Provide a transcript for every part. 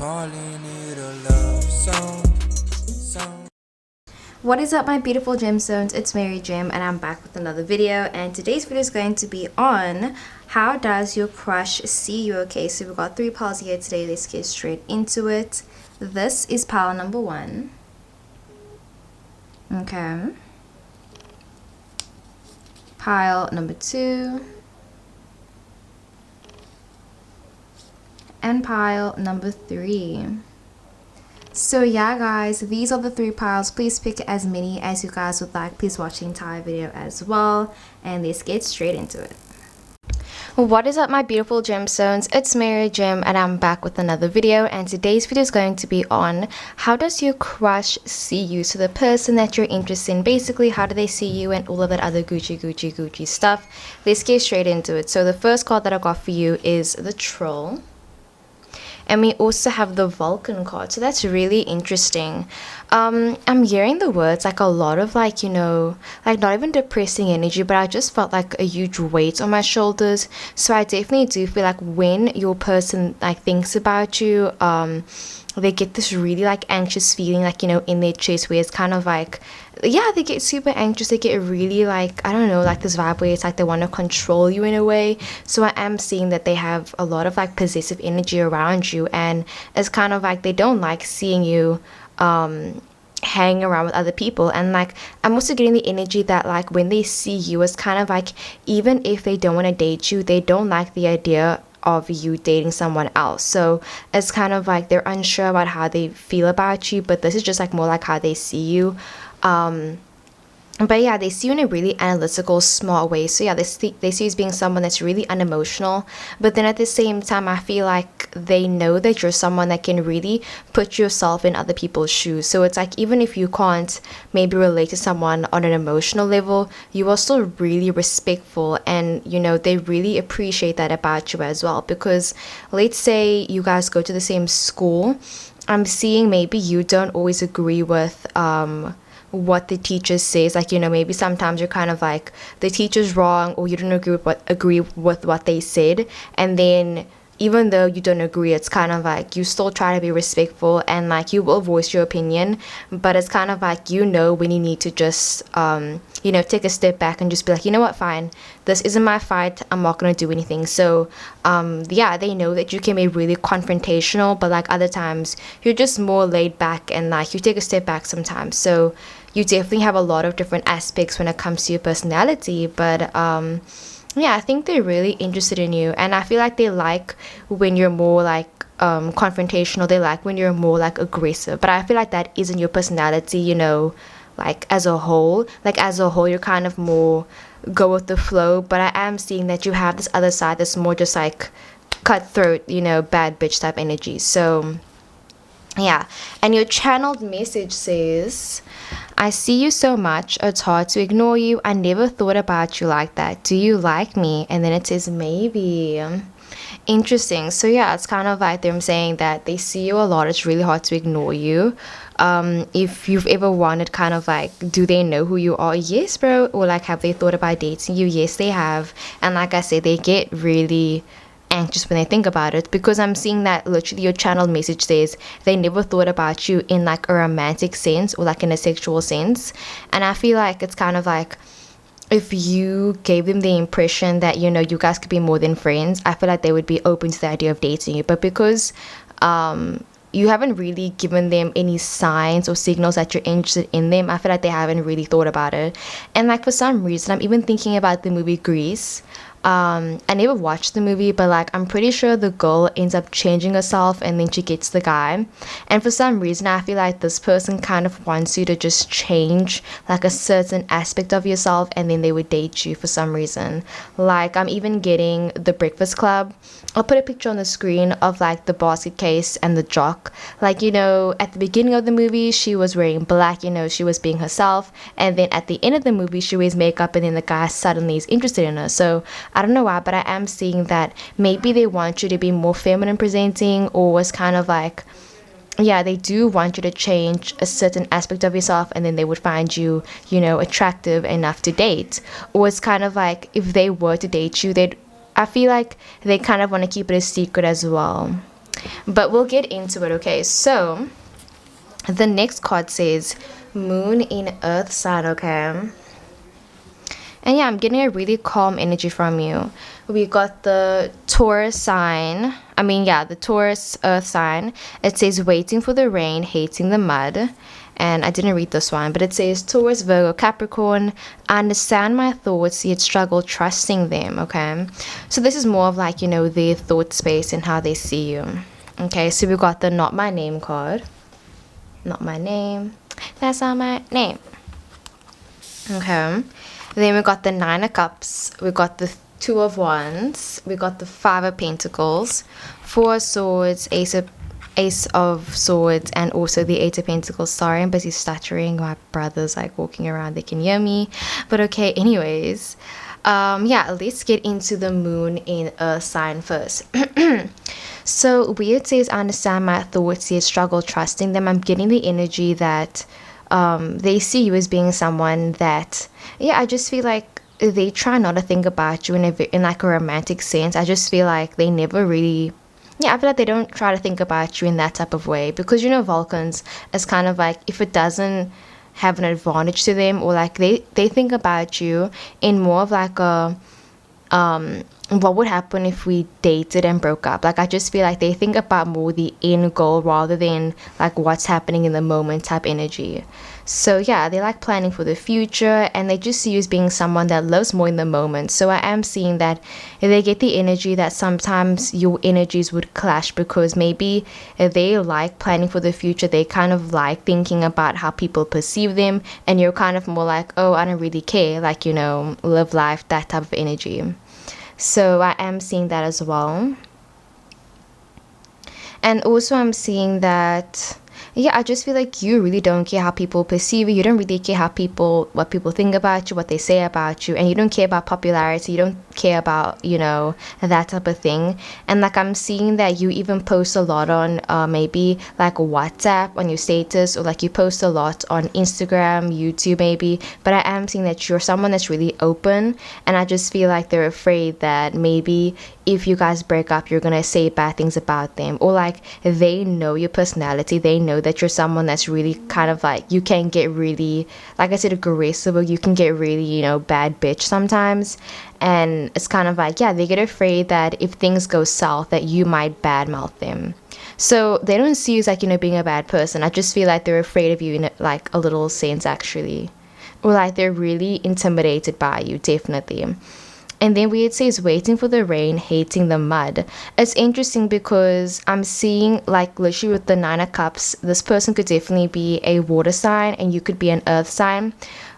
calling it a love song. What is up, my beautiful gemstones? It's Mary Gem and I'm back with another video, and today's video is going to be on how does your crush see you. Okay, so we've got 3 piles here today. Let's get straight into it. This is pile number 1. Okay, pile number 2 and pile number 3. So yeah guys, these are the 3 piles. Please pick as many as you guys would like. Please watch the entire video as well, and let's get straight into it. What is up, my beautiful gemstones? It's Mary Gem and I'm back with another video, and today's video is going to be on how does your crush see you. So the person that you're interested in, basically how do they see you and all of that other Gucci stuff. Let's get straight into it. So the first card that I got for you is the Troll. And we also have the Vulcan card, so that's really interesting. I'm hearing the words like a lot of like, you know, like not even depressing energy, but I just felt like a huge weight on my shoulders. So I definitely do feel like when your person like thinks about you, they get this really like anxious feeling, like, you know, in their chest, where it's kind of like, yeah, they get super anxious. They get really like, I don't know, like this vibe where it's like they want to control you in a way. So I am seeing that they have a lot of like possessive energy around you, and it's kind of like they don't like seeing you hang around with other people. And like I'm also getting the energy that like when they see you, it's kind of like even if they don't want to date you, they don't like the idea of you dating someone else. So it's kind of like they're unsure about how they feel about you, but this is just like more like how they see you. But yeah, they see you in a really analytical, smart way. So yeah, they see you as being someone that's really unemotional, but then at the same time I feel like they know that you're someone that can really put yourself in other people's shoes. So it's like even if you can't maybe relate to someone on an emotional level, you are still really respectful, and you know they really appreciate that about you as well. Because let's say you guys go to the same school, I'm seeing maybe you don't always agree with what the teacher says. Like, you know, maybe sometimes you're kind of like the teacher's wrong, or you don't agree with what they said, and then even though you don't agree, it's kind of like you still try to be respectful, and like you will voice your opinion, but it's kind of like, you know, when you need to just you know, take a step back and just be like, you know what, fine, this isn't my fight, I'm not gonna do anything. So yeah, they know that you can be really confrontational, but like other times you're just more laid back and like you take a step back sometimes. So you definitely have a lot of different aspects when it comes to your personality, but yeah, I think they're really interested in you, and I feel like they like when you're more like confrontational. They like when you're more like aggressive, but I feel like that isn't your personality, you know, like as a whole. Like as a whole you're kind of more go with the flow, but I am seeing that you have this other side that's more just like cutthroat, you know, bad bitch type energy. So yeah, and your channeled message says, I see you so much, it's hard to ignore you. I never thought about you like that. Do you like me? And then it says maybe. Interesting. So yeah, it's kind of like them saying that they see you a lot, it's really hard to ignore you. If you've ever wondered kind of like, do they know who you are? Yes, bro. Or like, have they thought about dating you? Yes, they have. And like I said, they get really anxious when they think about it, because I'm seeing that literally your channel message says they never thought about you in like a romantic sense or like in a sexual sense. And I feel like it's kind of like if you gave them the impression that, you know, you guys could be more than friends, I feel like they would be open to the idea of dating you. But because you haven't really given them any signs or signals that you're interested in them, I feel like they haven't really thought about it. And like for some reason, I'm even thinking about the movie Grease. I never watched the movie, but like I'm pretty sure the girl ends up changing herself and then she gets the guy. And for some reason I feel like this person kind of wants you to just change like a certain aspect of yourself, and then they would date you for some reason. Like I'm even getting The Breakfast Club. I'll put a picture on the screen of like the basket case and the jock. Like, you know, at the beginning of the movie she was wearing black, you know, she was being herself, and then at the end of the movie she wears makeup, and then the guy suddenly is interested in her. So I don't know why, but I am seeing that maybe they want you to be more feminine presenting, or it's kind of like, yeah, they do want you to change a certain aspect of yourself, and then they would find you, you know, attractive enough to date. Or it's kind of like if they were to date you, I feel like they kind of want to keep it a secret as well. But we'll get into it. Okay, so the next card says moon in earth sign. Okay, and yeah, I'm getting a really calm energy from you. We got the Taurus sign. I mean, yeah, the Taurus earth sign. It says waiting for the rain, hating the mud. And I didn't read this one, but it says Taurus, Virgo, Capricorn. I understand my thoughts, yet struggle trusting them. Okay, so this is more of like, their thought space and how they see you. Okay, so we got the not my name card. Not my name. That's not my name. Okay. Then we got the Nine of Cups. We got the Two of Wands. We got the Five of Pentacles. Four of Swords. Ace of Swords. And also the Eight of Pentacles. Sorry, I'm busy stuttering. My brother's like walking around. They can hear me. But okay, anyways. Yeah, let's get into the moon in Earth sign first. So weird says, I understand my thoughts, yet struggle trusting them. I'm getting the energy that they see you as being someone that, yeah, I just feel like they try not to think about you in like a romantic sense. I just feel like they never really, yeah, I feel like they don't try to think about you in that type of way, because Vulcans is kind of like, if it doesn't have an advantage to them, or like they think about you in more of like a what would happen if we dated and broke up. Like, I just feel like they think about more the end goal rather than like what's happening in the moment type energy. So yeah, they like planning for the future, and they just see you as being someone that lives more in the moment. So I am seeing that they get the energy that sometimes your energies would clash, because maybe if they like planning for the future, they kind of like thinking about how people perceive them, and you're kind of more like, oh, I don't really care, like, live life, that type of energy. So I am seeing that as well. And also I'm seeing that, yeah, I just feel like you really don't care how people perceive you. You don't really care what people think about you, what they say about you, and you don't care about popularity. You don't care about, that type of thing. And like, I'm seeing that you even post a lot on maybe like WhatsApp on your status, or like you post a lot on Instagram, YouTube maybe. But I am seeing that you're someone that's really open, and I just feel like they're afraid that maybe if you guys break up, you're gonna say bad things about them, or like they know your personality, they know that you're someone that's really kind of like, you can get really, like I said, aggressive, or you can get really, bad bitch sometimes. And it's kind of like, yeah, they get afraid that if things go south, that you might badmouth them. So they don't see you as like, being a bad person. I just feel like they're afraid of you in like a little sense, actually, or like they're really intimidated by you, definitely. And then where it says waiting for the rain, hating the mud. It's interesting because I'm seeing like literally with the Nine of Cups, this person could definitely be a water sign, and you could be an earth sign.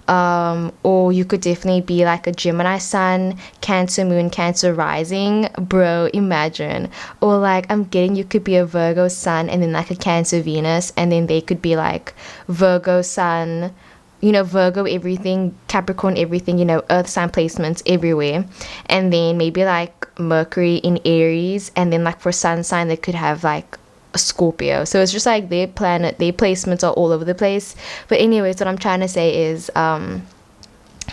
Or you could definitely be like a Gemini sun, Cancer moon, Cancer rising. Bro, imagine. Or like, I'm getting, you could be a Virgo sun and then like a Cancer Venus, and then they could be like Virgo sun, Virgo everything, Capricorn everything, earth sign placements everywhere. And then maybe like Mercury in Aries, and then like for sun sign they could have like a Scorpio. So it's just like their placements are all over the place. But anyways, what I'm trying to say is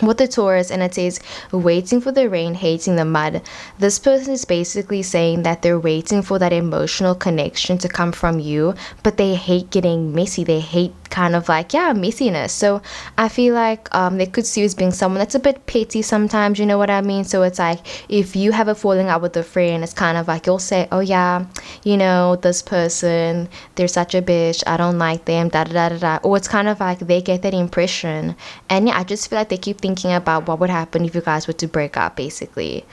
with the Taurus, and it says waiting for the rain, hating the mud. This person is basically saying that they're waiting for that emotional connection to come from you, but they hate getting messy. They hate kind of like, yeah, messiness. So I feel like they could see you as being someone that's a bit petty sometimes, you know what I mean? So it's like, if you have a falling out with a friend, it's kind of like you'll say, oh yeah, this person, they're such a bitch, I don't like them, da da da da da. Or it's kind of like they get that impression, and yeah, I just feel like they keep thinking about what would happen if you guys were to break up, basically.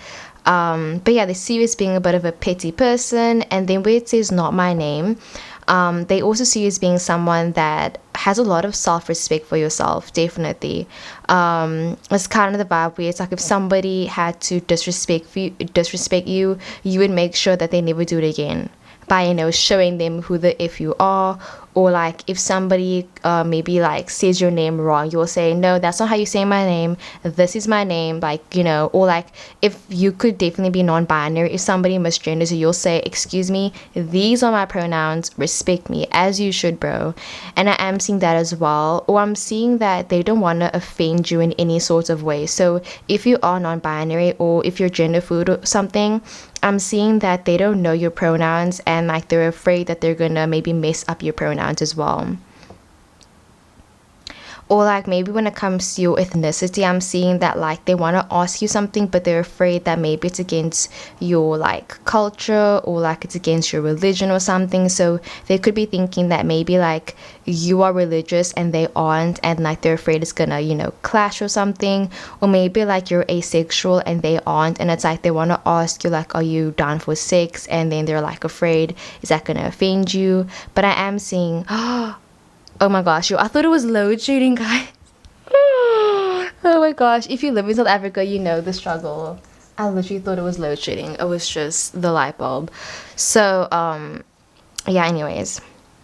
But yeah, they see you as being a bit of a petty person. And then where it says not my name, they also see you as being someone that has a lot of self-respect for yourself, definitely. It's kind of the vibe where it's like, if somebody had to disrespect you, you would make sure that they never do it again, by showing them who the F you are, Or like if somebody maybe like says your name wrong, you'll say, no, that's not how you say my name, this is my name, like, you know. Or like if you could definitely be non-binary, if somebody misgenders you, you'll say, excuse me, these are my pronouns, respect me, as you should, bro. And I am seeing that as well. Or I'm seeing that they don't want to offend you in any sort of way. So if you are non-binary, or if you're gender fluid or something, I'm seeing that they don't know your pronouns, and like they're afraid that they're gonna maybe mess up your pronouns as well. Or like maybe when it comes to your ethnicity, I'm seeing that like they want to ask you something, but they're afraid that maybe it's against your like culture, or like it's against your religion or something. So they could be thinking that maybe like you are religious and they aren't, and like they're afraid it's gonna, you know, clash or something. Or maybe like you're asexual and they aren't, and it's like they want to ask you like, are you down for sex? And then they're like afraid, is that gonna offend you? But I am seeing oh my gosh, yo, I thought it was load shedding, guys. Oh my gosh, if you live in South Africa, you know the struggle. I literally thought it was load shedding. It was just the light bulb. So, yeah, anyways,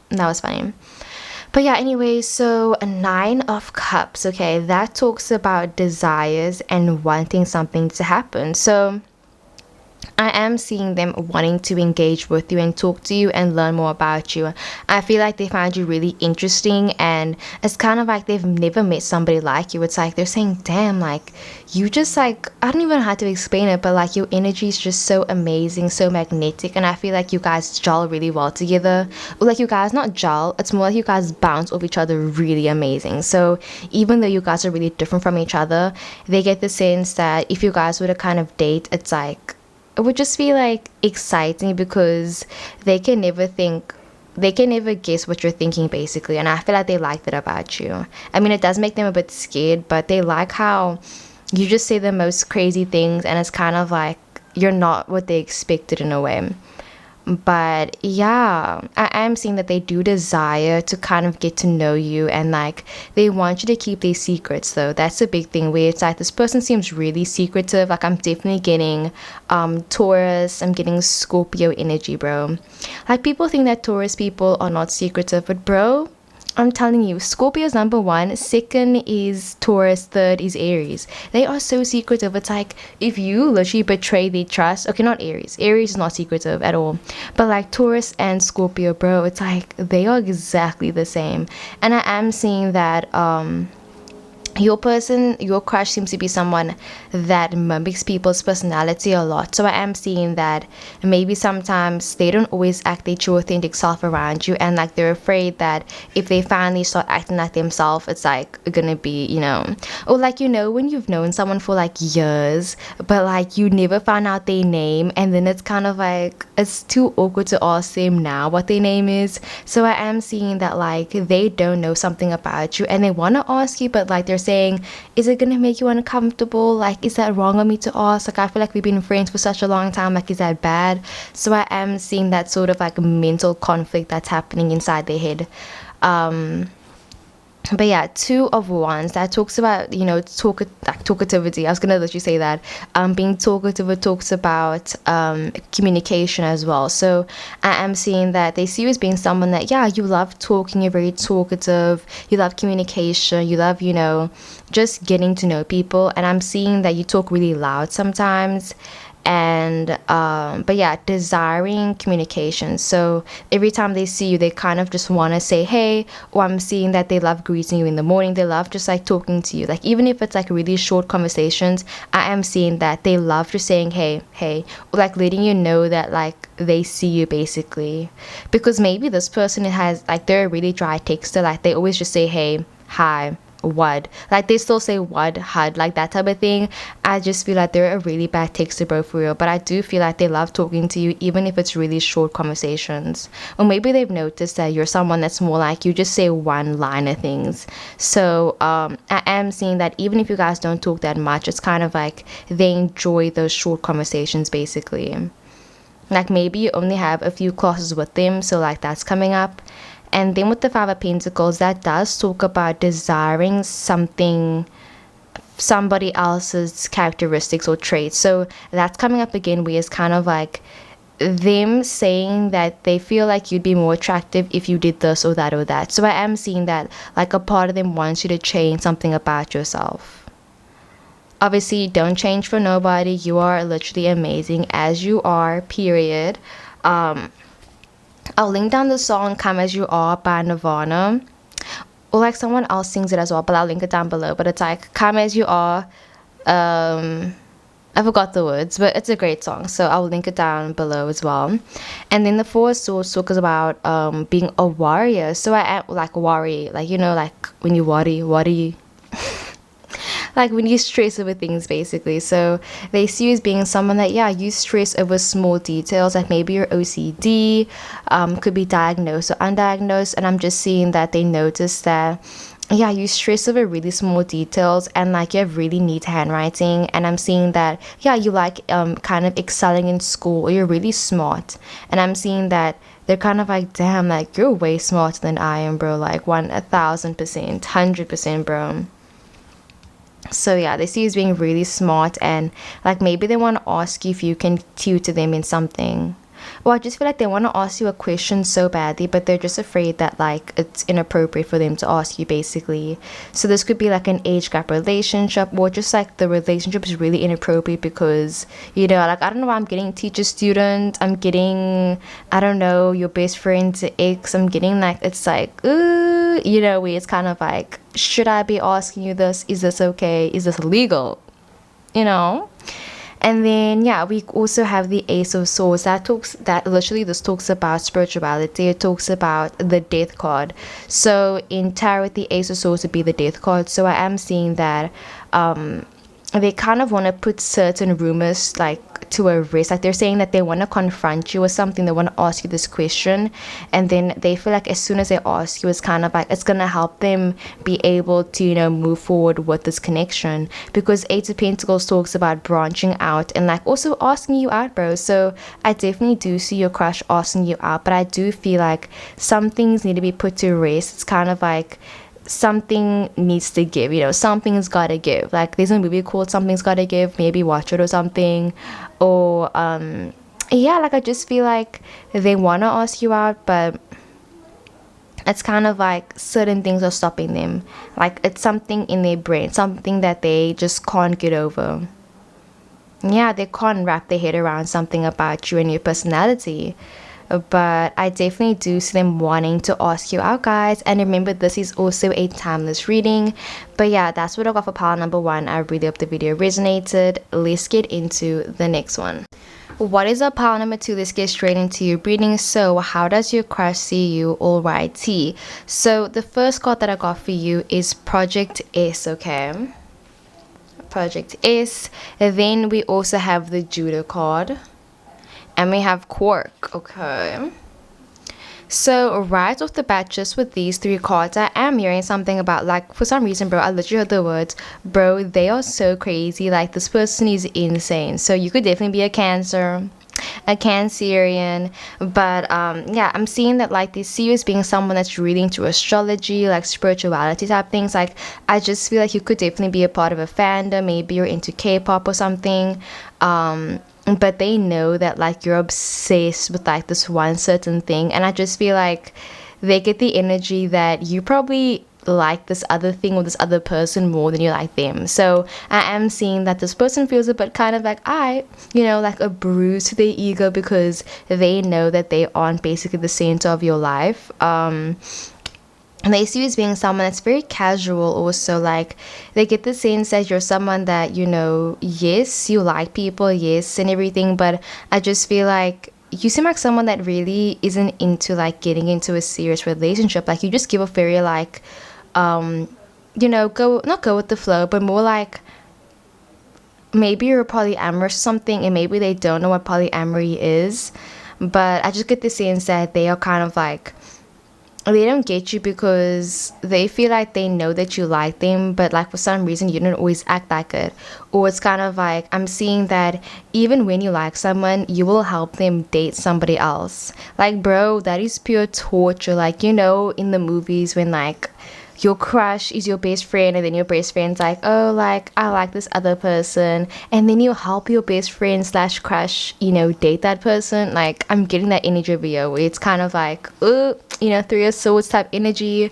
that was funny. But yeah, anyways, so a 9 of cups, okay, that talks about desires and wanting something to happen. So I am seeing them wanting to engage with you and talk to you and learn more about you. I feel like they find you really interesting, and it's kind of like they've never met somebody like you. It's like they're saying, damn, like you just like, I don't even know how to explain it, but like your energy is just so amazing, so magnetic, and I feel like you guys gel really well together. Or like you guys not gel, it's more like you guys bounce off each other really amazing. So even though you guys are really different from each other, they get the sense that if you guys were to kind of date, it's like it would just be like exciting, because they can never guess what you're thinking basically. And I feel like they like that about you. I mean, it does make them a bit scared, but they like how you just say the most crazy things, and it's kind of like you're not what they expected in a way. But yeah, I am seeing that they do desire to kind of get to know you, and like they want you to keep their secrets though. That's a big thing, where it's like this person seems really secretive. Like I'm definitely getting Taurus, I'm getting Scorpio energy, bro. Like people think that Taurus people are not secretive, but bro, I'm telling you, Scorpio's number 1, second is Taurus, third is Aries. They are so secretive. It's like if you literally betray their trust, okay, not Aries. Aries is not secretive at all. But like Taurus and Scorpio, bro, it's like they are exactly the same. And I am seeing that your crush seems to be someone that mimics people's personality a lot. So I am seeing that maybe sometimes they don't always act their true authentic self around you, and like they're afraid that if they finally start acting like themselves, it's like gonna be, you know, or like, you know, when you've known someone for like years, but like you never found out their name, and then it's kind of like it's too awkward to ask them now what their name is. So I am seeing that like they don't know something about you, and they want to ask you, but like they're saying, is it gonna make you uncomfortable? Like, is that wrong of me to ask? Like, I feel like we've been friends for such a long time. Like, is that bad? So I am seeing that sort of like mental conflict that's happening inside their head. But yeah, 2 of Wands, that talks about, you know, talkativity. I was gonna let you say that. Being talkative, it talks about communication as well. So I am seeing that they see you as being someone that, yeah, you love talking, you're very talkative, you love communication, you love, you know, just getting to know people. And I'm seeing that you talk really loud sometimes. And but yeah, desiring communication. So every time they see you, they kind of just want to say hey. Or I'm seeing that they love greeting you in the morning. They love just like talking to you, like even if it's like really short conversations. I am seeing that they love just saying hey, or like letting you know that like they see you basically. Because maybe this person has like, they're a really dry texter. Like they always just say hey, hi, what, like they still say what, hud, like that type of thing. I just feel like they're a really bad texter, bro, for real. But I do feel like they love talking to you, even if it's really short conversations. Or maybe they've noticed that you're someone that's more like you just say one liner things. So I am seeing that even if you guys don't talk that much, it's kind of like they enjoy those short conversations basically. Like maybe you only have a few classes with them, so like that's coming up. And then with the 5 of Pentacles, that does talk about desiring something, somebody else's characteristics or traits. So that's coming up again, where it's kind of like them saying that they feel like you'd be more attractive if you did this or that or that. So I am seeing that like a part of them wants you to change something about yourself. Obviously, don't change for nobody. You are literally amazing as you are, period. I'll link down the song Come As You Are by Nirvana. Or like someone else sings it as well, but I'll link it down below. But it's like Come As You Are. I forgot the words, but it's a great song, so I'll link it down below as well. And then the Four Swords talk is about being a warrior. So I am like worry, like, you know, like when you worry like when you stress over things, basically. So they see you as being someone that, yeah, you stress over small details, like maybe your OCD could be diagnosed or undiagnosed. And I'm just seeing that they notice that, yeah, you stress over really small details, and like you have really neat handwriting. And I'm seeing that, yeah, you like kind of excelling in school, or you're really smart. And I'm seeing that they're kind of like, damn, like you're way smarter than I am, bro. Like 1,000%, 100%, bro. So yeah, they see you as being really smart, and like maybe they want to ask you if you can tutor them in something. Or I just feel like they want to ask you a question so badly, but they're just afraid that like it's inappropriate for them to ask you, basically. So this could be like an age gap relationship, or just like the relationship is really inappropriate because, you know, like I don't know, I'm getting teacher student, I'm getting, I don't know, your best friend's ex, I'm getting like, it's like, ooh, you know, where it's kind of like, should I be asking you this? Is this okay? Is this legal? You know? And then, yeah, we also have the Ace of Swords. That literally, this talks about spirituality. It talks about the Death card. So in tarot, the Ace of Swords would be the Death card. So I am seeing that they kind of want to put certain rumors like to a rest. Like they're saying that they want to confront you or something. They want to ask you this question, and then they feel like as soon as they ask you, it's kind of like it's gonna help them be able to, you know, move forward with this connection. Because Eight of Pentacles talks about branching out and like also asking you out, bro. So I definitely do see your crush asking you out, but I do feel like some things need to be put to rest. It's kind of like something needs to give, you know, something's gotta give. Like there's a movie called Something's Gotta Give, maybe watch it or something. Or yeah, like I just feel like they want to ask you out, but it's kind of like certain things are stopping them. Like it's something in their brain, something that they just can't get over. Yeah, they can't wrap their head around something about you and your personality. But I definitely do see them wanting to ask you out, guys. And remember, this is also a timeless reading. But yeah, that's what I got for pile number 1. I really hope the video resonated. Let's get into the next one. What is up, pile number 2? Let's get straight into your reading. So how does your crush see you? Alrighty, so the first card that I got for you is Project S. Okay, Project S. And then we also have the Judah card, and we have Quark. Okay, so right off the bat, just with these 3 cards, I am hearing something about, like, for some reason, bro, I literally heard the words, bro, they are so crazy, like this person is insane. So you could definitely be a Cancer, a Cancerian. But yeah, I'm seeing that like they see you as being someone that's really into astrology, like spirituality type things. Like I just feel like you could definitely be a part of a fandom. Maybe you're into K-pop or something. But they know that like you're obsessed with like this one certain thing, and I just feel like they get the energy that you probably like this other thing or this other person more than you like them. So I am seeing that this person feels a bit kind of like, you know, like a bruise to their ego, because they know that they aren't basically the center of your life. And they see you as being someone that's very casual also. Like they get the sense that you're someone that, you know, yes, you like people, yes, and everything, but I just feel like you seem like someone that really isn't into like getting into a serious relationship. Like you just give a very like you know, not go with the flow, but more like maybe you're polyamorous or something, and maybe they don't know what polyamory is. But I just get the sense that they are kind of like, they don't get you because they feel like they know that you like them, but like for some reason you don't always act like it. Or it's kind of like, I'm seeing that even when you like someone, you will help them date somebody else. Like, bro, that is pure torture. Like, you know, in the movies when like your crush is your best friend, and then your best friend's like, oh, like I like this other person, and then you help your best friend slash crush, date that person. Like, I'm getting that energy video where it's kind of like, Three of Swords type energy.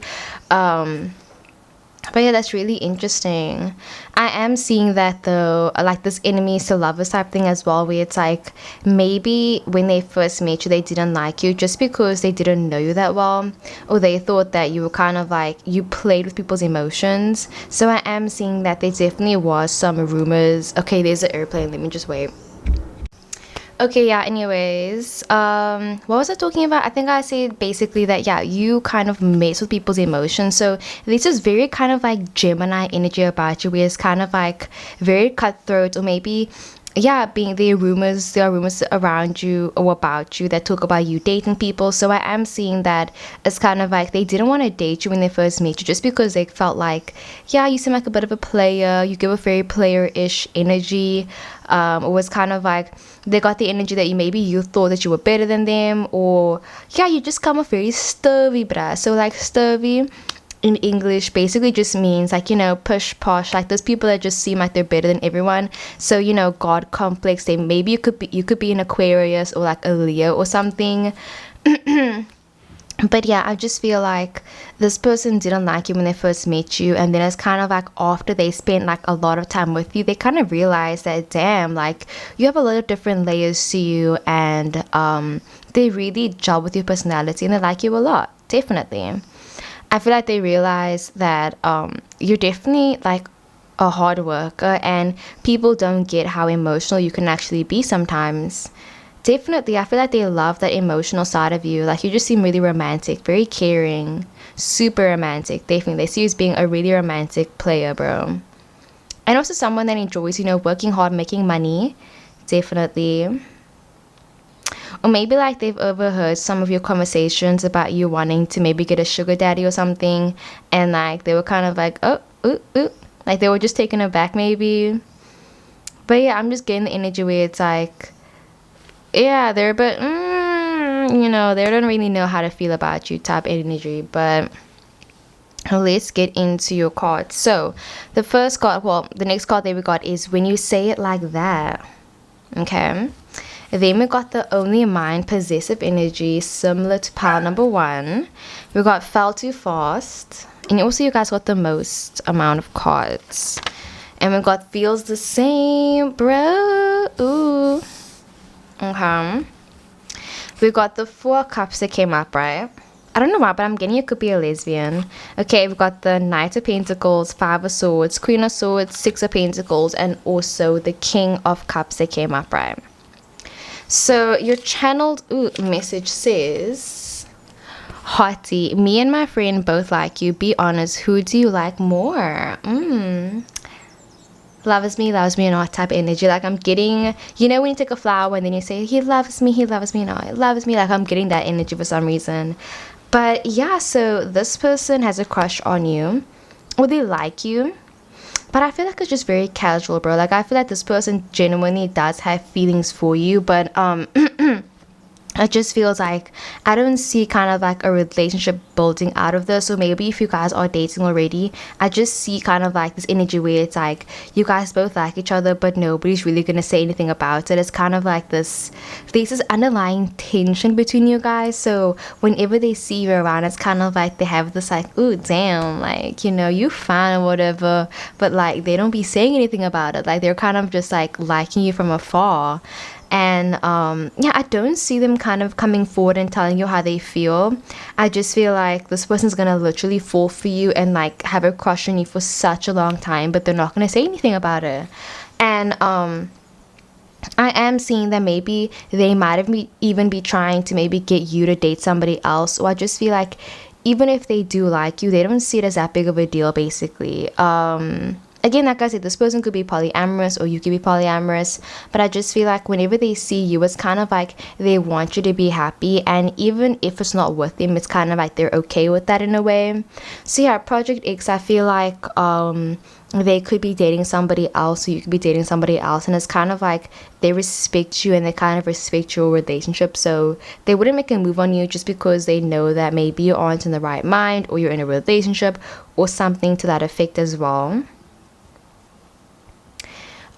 But yeah, that's really interesting. I am seeing that though, like this enemies to lovers type thing as well, where it's like maybe when they first met you, they didn't like you just because they didn't know you that well, or they thought that you were kind of like, you played with people's emotions. So I am seeing that there definitely was some rumors. Okay, there's an airplane. Let me just wait. Okay, yeah, anyways, what was I talking about? I think I said basically that, yeah, you kind of mess with people's emotions. So this is very kind of like Gemini energy about you, where it's kind of like very cutthroat, or maybe, yeah, there are rumors around you or about you that talk about you dating people. So I am seeing that it's kind of like they didn't want to date you when they first met you, just because they felt like, yeah, you seem like a bit of a player, you give a very player-ish energy. It was kind of like they got the energy that you thought that you were better than them, or yeah, you just come off very sturvy, bruh. So like sturvy in English basically just means like, push posh, like those people that just seem like they're better than everyone. So God complex. They maybe you could be an Aquarius or like a Leo or something. But yeah, I just feel like this person didn't like you when they first met you, and then it's kind of like after they spent like a lot of time with you, they kind of realize that, damn, like you have a lot of different layers to you, and they really gel with your personality and they like you a lot. Definitely, I feel like they realize that you're definitely like a hard worker, and people don't get how emotional you can actually be sometimes. Definitely, I feel like they love that emotional side of you. Like, you just seem really romantic, very caring, super romantic. Definitely, they see you as being a really romantic player, bro. And also someone that enjoys, working hard, making money. Definitely. Or maybe like they've overheard some of your conversations about you wanting to maybe get a sugar daddy or something, and like they were kind of like, oh, ooh, ooh. Like they were just taken aback maybe. But yeah, I'm just getting the energy where it's like, yeah, they're a bit, they don't really know how to feel about you type energy. But let's get into your cards. So the next card that we got is when you say it like that. Okay. Then we got the only mind possessive energy, similar to pile number 1. We got fell too fast. And also you guys got the most amount of cards. And we got feels the same, bro. Ooh. Okay. We got the 4 cups that came up, right? I don't know why, but I'm getting you could be a lesbian. Okay, we've got the Knight of Pentacles, 5 of Swords, Queen of Swords, 6 of Pentacles, and also the King of Cups that came up, right? So your channeled message says, Hottie, me and my friend both like you. Be honest, who do you like more? Loves me or not type energy. Like I'm getting, when you take a flower and then you say, he loves me not, he loves me. Like I'm getting that energy for some reason. But yeah, so this person has a crush on you, or they like you. But I feel like it's just very casual, bro. Like I feel like this person genuinely does have feelings for you, but it just feels like I don't see kind of like a relationship building out of this. So maybe if you guys are dating already, I just see kind of like this energy where it's like you guys both like each other, but nobody's really gonna say anything about it. It's kind of like there's this underlying tension between you guys. So whenever they see you around, it's kind of like they have this like, ooh, damn, like, you fine or whatever, but like they don't be saying anything about it. Like they're kind of just like liking you from afar. And yeah, I don't see them kind of coming forward and telling you how they feel. I just feel like this person's gonna literally fall for you and like have a crush on you for such a long time, but they're not gonna say anything about it. And I am seeing that maybe they might have even be trying to maybe get you to date somebody else. Or I just feel like even if they do like you, they don't see it as that big of a deal basically. again, like I said, this person could be polyamorous or you could be polyamorous, but I just feel like whenever they see you, it's kind of like they want you to be happy, and even if it's not with them, it's kind of like they're okay with that in a way. So yeah, Project X, I feel like they could be dating somebody else or you could be dating somebody else, and it's kind of like they respect you and they kind of respect your relationship, so they wouldn't make a move on you just because they know that maybe you aren't in the right mind or you're in a relationship or something to that effect as well.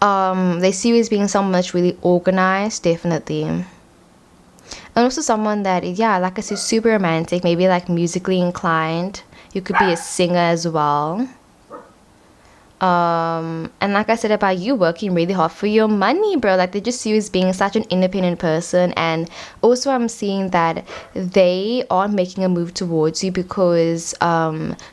They see you as being someone that's really organized, definitely. And also someone that, yeah, like I said, super romantic, maybe like musically inclined. You could be a singer as well. And like I said about you working really hard for your money, bro, like they just see you as being such an independent person. And also I'm seeing that they aren't making a move towards you because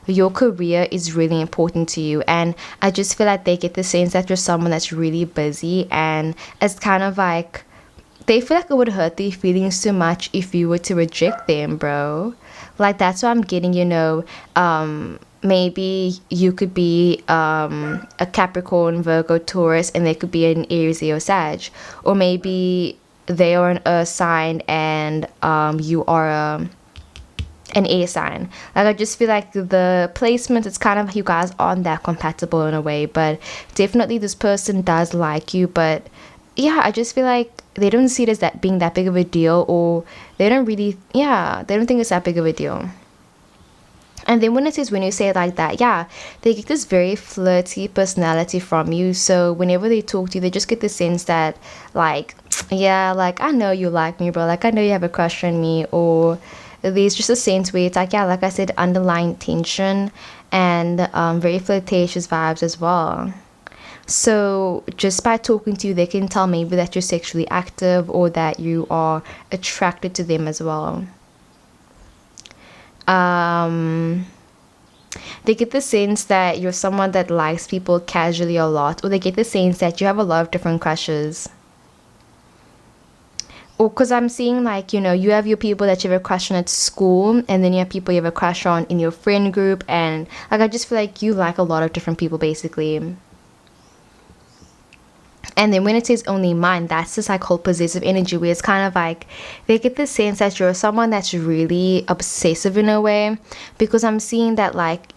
your career is really important to you, and I just feel like they get the sense that you're someone that's really busy, and it's kind of like they feel like it would hurt their feelings too much if you were to reject them, bro. Like that's what I'm getting, maybe you could be a Capricorn, Virgo, Taurus, and they could be an Aries, Leo, Sag, or maybe they are an Earth sign and you are an air sign. Like I just feel like the placement, it's kind of you guys aren't that compatible in a way, but definitely this person does like you. But yeah, I just feel like they don't see it as that being that big of a deal, or they don't really, yeah, they don't think it's that big of a deal. And then when it says, when you say it like that, yeah, they get this very flirty personality from you. So whenever they talk to you, they just get the sense that, like, yeah, like, I know you like me, bro. Like, I know you have a crush on me. Or there's just a sense where it's like, yeah, like I said, underlying tension and very flirtatious vibes as well. So just by talking to you, they can tell maybe that you're sexually active or that you are attracted to them as well. Um, they get the sense that you're someone that likes people casually a lot, or they get the sense that you have a lot of different crushes. Or because I'm seeing like, you have your people that you have a crush on at school, and then you have people you have a crush on in your friend group, and like I just feel like you like a lot of different people basically. And then when it says only mine, that's this like whole possessive energy where it's kind of like they get the sense that you're someone that's really obsessive in a way. Because I'm seeing that, like,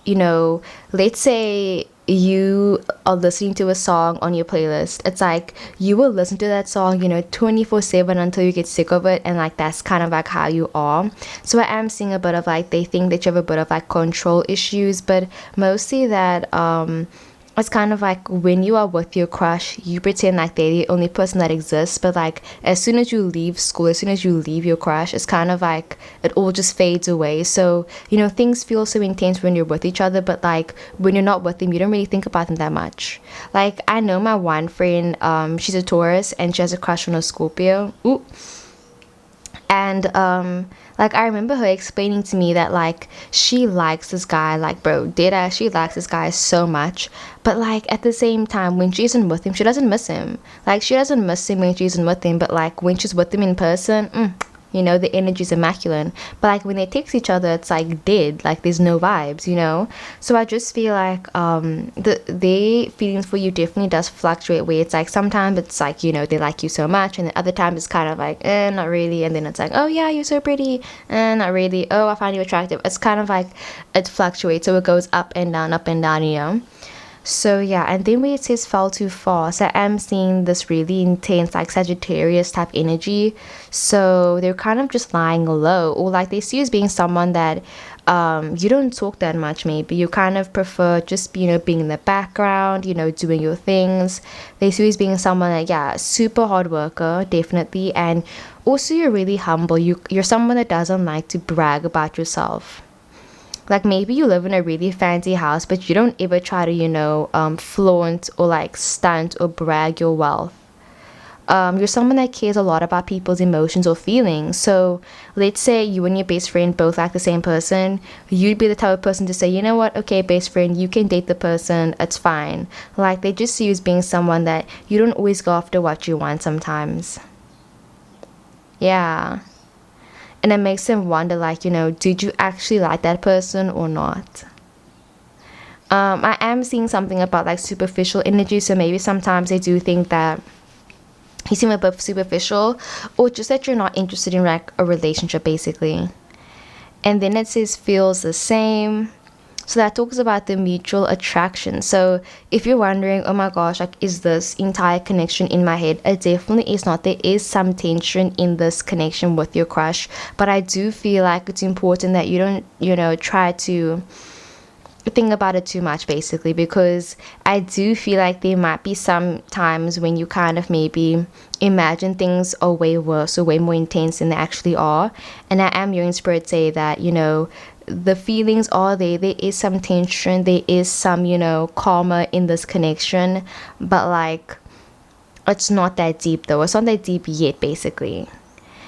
let's say you are listening to a song on your playlist. It's like you will listen to that song 24/7 until you get sick of it, and like that's kind of like how you are. So I am seeing a bit of like they think that you have a bit of like control issues, but mostly that it's kind of like when you are with your crush, you pretend like they're the only person that exists, but like as soon as you leave school, as soon as you leave your crush, it's kind of like it all just fades away. So things feel so intense when you're with each other, but like when you're not with them, you don't really think about them that much. Like I know my one friend, she's a Taurus and she has a crush on a Scorpio. Ooh. And like I remember her explaining to me that like she likes this guy, like, bro, dead ass, she likes this guy so much, but like at the same time when she isn't with him, she doesn't miss him. Like she doesn't miss him when she isn't with him, but like when she's with him in person, the energy's immaculate. But like when they text each other, it's like dead, like there's no vibes. So I just feel like their feelings for you definitely does fluctuate, where it's like sometimes it's like they like you so much, and then other times it's kind of like not really, and then it's like, oh yeah, you're so pretty, and not really, oh I find you attractive. It's kind of like it fluctuates, so it goes up and down, up and down. So yeah, and then where it says fell too far, so I'm seeing this really intense like Sagittarius type energy. So they're kind of just lying low, or like they see you as being someone that you don't talk that much. Maybe you kind of prefer just being in the background, doing your things. They see you as being someone that, yeah, super hard worker, definitely, and also you're really humble. You're someone that doesn't like to brag about yourself. Like maybe you live in a really fancy house, but you don't ever try to flaunt or like stunt or brag your wealth. You're someone that cares a lot about people's emotions or feelings. So let's say you and your best friend both like the same person, you'd be the type of person to say, you know what, okay, best friend, you can date the person, it's fine. Like they just see you as being someone that you don't always go after what you want sometimes. Yeah. And it makes them wonder, like, did you actually like that person or not? I am seeing something about like superficial energy, so maybe sometimes they do think that you seem a bit superficial, or just that you're not interested in like a relationship basically. And then it says feels the same. So that talks about the mutual attraction. So if you're wondering, oh my gosh, like, is this entire connection in my head? It definitely is not. There is some tension in this connection with your crush, but I do feel like it's important that you don't, try to think about it too much basically, because I do feel like there might be some times when you kind of maybe imagine things are way worse or way more intense than they actually are. And I am hearing spirit say that, the feelings are there is some tension, there is some, karma in this connection, but like it's not that deep though. It's not that deep yet basically,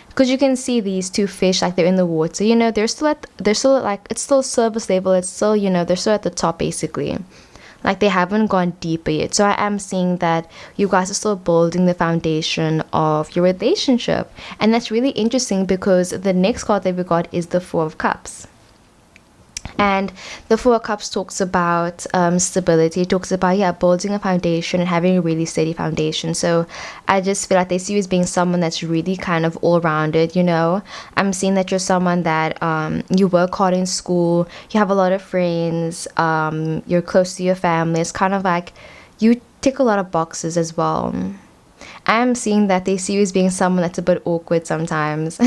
because you can see these two fish, like they're in the water, they're still like, it's still surface level, it's still, they're still at the top basically, like they haven't gone deeper yet. So I am seeing that you guys are still building the foundation of your relationship, and that's really interesting because the next card that we got is the Four of Cups. And the Four of Cups talks about stability. It talks about, building a foundation and having a really steady foundation. So I just feel like they see you as being someone that's really kind of all-rounded, I'm seeing that you're someone that you work hard in school, you have a lot of friends, you're close to your family. It's kind of like you tick a lot of boxes as well. I am seeing that they see you as being someone that's a bit awkward sometimes.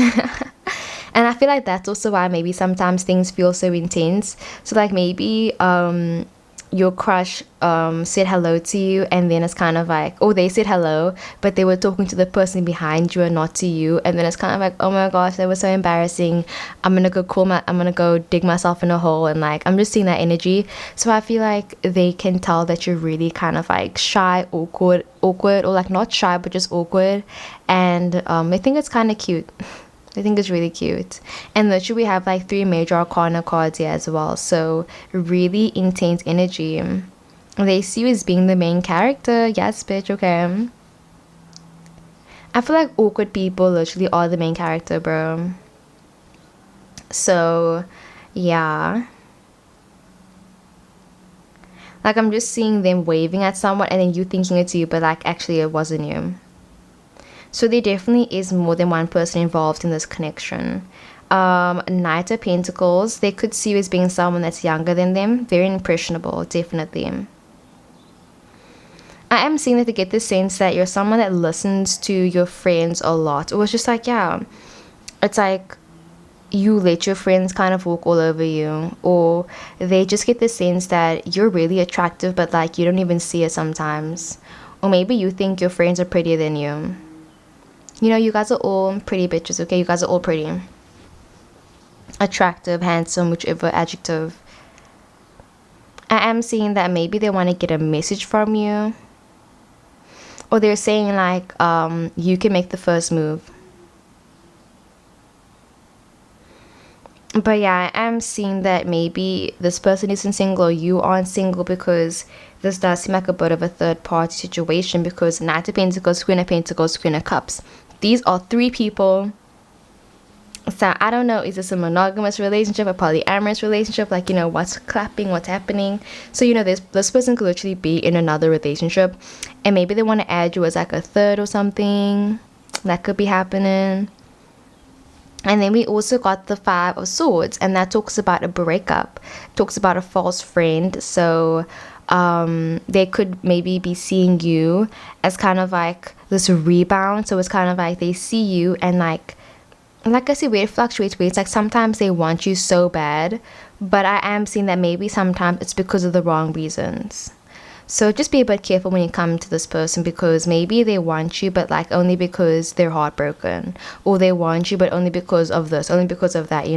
And I feel like that's also why maybe sometimes things feel so intense. So like maybe your crush said hello to you, and then it's kind of like, oh, they said hello, but they were talking to the person behind you and not to you, and then it's kind of like, oh my gosh, that was so embarrassing. I'm gonna go dig myself in a hole, and like I'm just seeing that energy. So I feel like they can tell that you're really kind of like shy, awkward, or like not shy but just awkward, and I think it's kind of cute. I think it's really cute. And literally we have like 3 major arcana cards here as well, so really intense energy. They see you as being the main character. Yes bitch, okay. I feel like awkward people literally are the main character, bro. So yeah, like I'm just seeing them waving at someone and then you thinking it's you, but like actually it wasn't you. So there definitely is more than one person involved in this connection. Knight of Pentacles, they could see you as being someone that's younger than them, very impressionable, definitely. I am seeing that they get the sense that you're someone that listens to your friends a lot, or it's just like, it's like you let your friends kind of walk all over you, or they just get the sense that you're really attractive but like you don't even see it sometimes, or maybe you think your friends are prettier than you. You guys are all pretty bitches, okay? You guys are all pretty. Attractive, handsome, whichever adjective. I am seeing that maybe they want to get a message from you. Or they're saying like, you can make the first move. But yeah, I am seeing that maybe this person isn't single or you aren't single, because this does seem like a bit of a third party situation, because Knight of Pentacles, Queen of Pentacles, Queen of Cups. These are 3 people. So I don't know, is this a monogamous relationship, a polyamorous relationship? Like, what's clapping, what's happening? So, this person could literally be in another relationship, and maybe they want to add you as like a third or something. That could be happening. And then we also got the 5 of Swords, and that talks about a breakup, talks about a false friend. So they could maybe be seeing you as kind of like this rebound. So it's kind of like they see you, and like I said, where it fluctuates, where it's like sometimes they want you so bad, but I am seeing that maybe sometimes it's because of the wrong reasons. So just be a bit careful when you come to this person, because maybe they want you but like only because they're heartbroken, or they want you but only because of this, only because of that,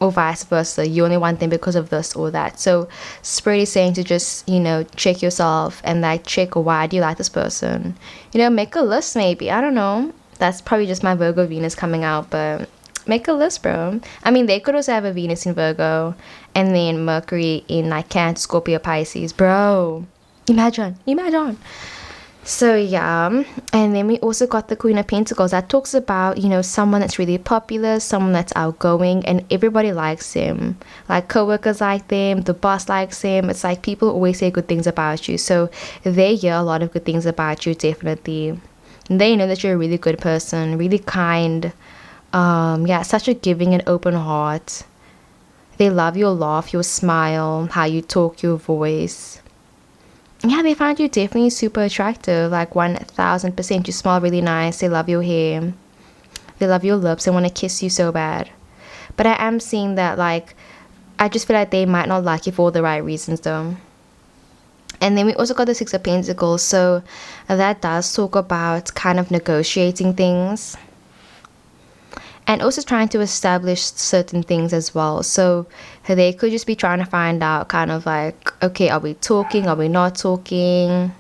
or vice versa. You only want them because of this or that. So Spirit is saying to just, check yourself and like check, why do you like this person? Make a list maybe. I don't know. That's probably just my Virgo Venus coming out, but make a list, bro. I mean, they could also have a Venus in Virgo and then Mercury in like Cancer, Scorpio, Pisces, bro. Imagine. So yeah, and then we also got the Queen of Pentacles that talks about, you know, someone that's really popular, someone that's outgoing, and everybody likes him. Like coworkers like them, the boss likes him. It's like people always say good things about you. So they hear a lot of good things about you, definitely. They know that you're a really good person, really kind. Yeah, such a giving and open heart. They love your laugh, your smile, how you talk, your voice. Yeah, they find you definitely super attractive, like 1000%. You smell really nice. They love your hair. They love your lips. They want to kiss you so bad. But I am seeing that, like, I just feel like they might not like you for all the right reasons, though. And then we also got the Six of Pentacles. So that does talk about kind of negotiating things and also trying to establish certain things as well. So they could just be trying to find out kind of like, okay, are we talking, are we not talking,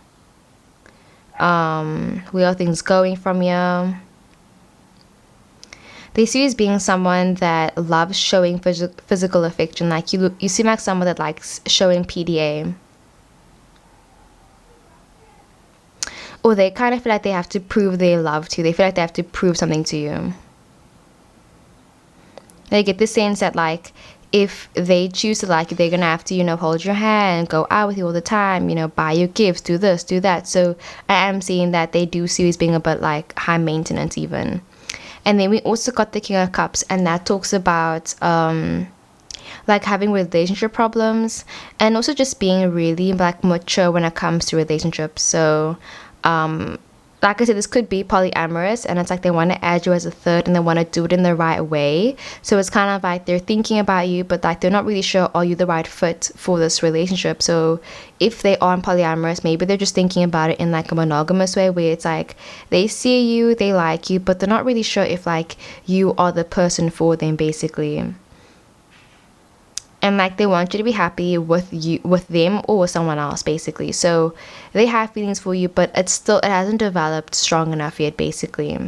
where are things going from here. They see you as being someone that loves showing physical affection. Like you seem like someone that likes showing PDA, or they kind of feel like they have to prove their love to you. They feel like they have to prove something to you. They get the sense that, like, if they choose to like you, they're gonna have to, you know, hold your hand, go out with you all the time, you know, buy you gifts, do this, do that. So I am seeing that they do see you as being a bit like high maintenance even. And then we also got the King of Cups, and that talks about like having relationship problems, and also just being really like mature when it comes to relationships. So like I said, this could be polyamorous, and it's like they want to add you as a third, and they want to do it in the right way. So it's kind of like they're thinking about you, but like they're not really sure, are you the right fit for this relationship? So if they are polyamorous, maybe they're just thinking about it in like a monogamous way, where it's like they see you, they like you, but they're not really sure if like you are the person for them, basically. And like they want you to be happy with them or with someone else, basically. So they have feelings for you, but it hasn't developed strong enough yet, basically.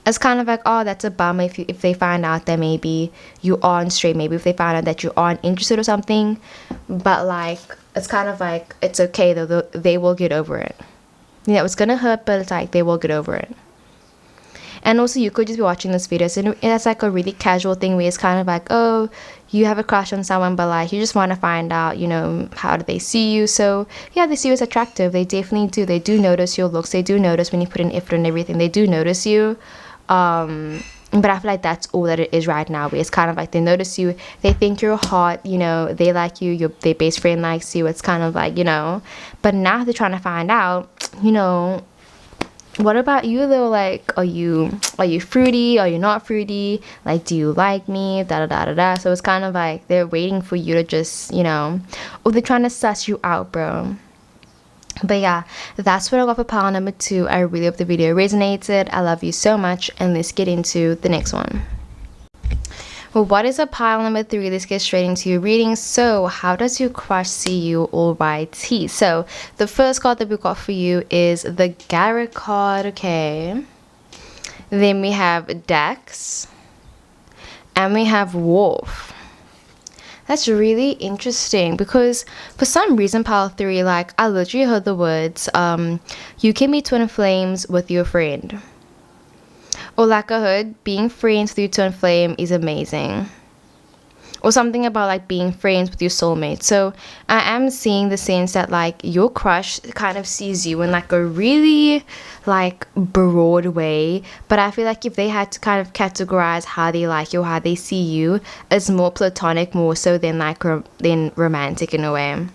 It's kind of like, oh, that's a bummer if they find out that maybe you aren't straight, maybe if they find out that you aren't interested or something. But like it's kind of like, it's okay though, they will get over it. You know, it's gonna hurt, but it's like they will get over it. And also you could just be watching this video, and it's like a really casual thing where it's kind of like, oh, you have a crush on someone, but like you just want to find out, you know, how do they see you. So yeah, they see you as attractive. They definitely do. They do notice your looks. They do notice when you put in effort and everything. They do notice you. But I feel like that's all that it is right now, where it's kind of like they notice you, they think you're hot, you know, they like you, their best friend likes you. It's kind of like, you know, but now they're trying to find out, you know, what about you though? Like, are you fruity? Are you not fruity? Like, do you like me? Da da da da da. So it's kind of like they're waiting for you to just, you know, or they're trying to suss you out, bro. But yeah, that's what I got for pile number 2. I really hope the video resonated. I love you so much, and let's get into the next one. Well, what is a pile number 3? Let's get straight into your reading. So how does your crush see you? Alrighty. So the first card that we got for you is the Garrett card. Okay. Then we have Dax. And we have Wolf. That's really interesting, because for some reason, pile 3, like I literally heard the words, you can be twin flames with your friend. Or like I heard, being friends with your twin flame is amazing. Or something about like being friends with your soulmate. So I am seeing the sense that like your crush kind of sees you in like a really like broad way. But I feel like if they had to kind of categorize how they like you or how they see you, it's more platonic more so than like than romantic in a way.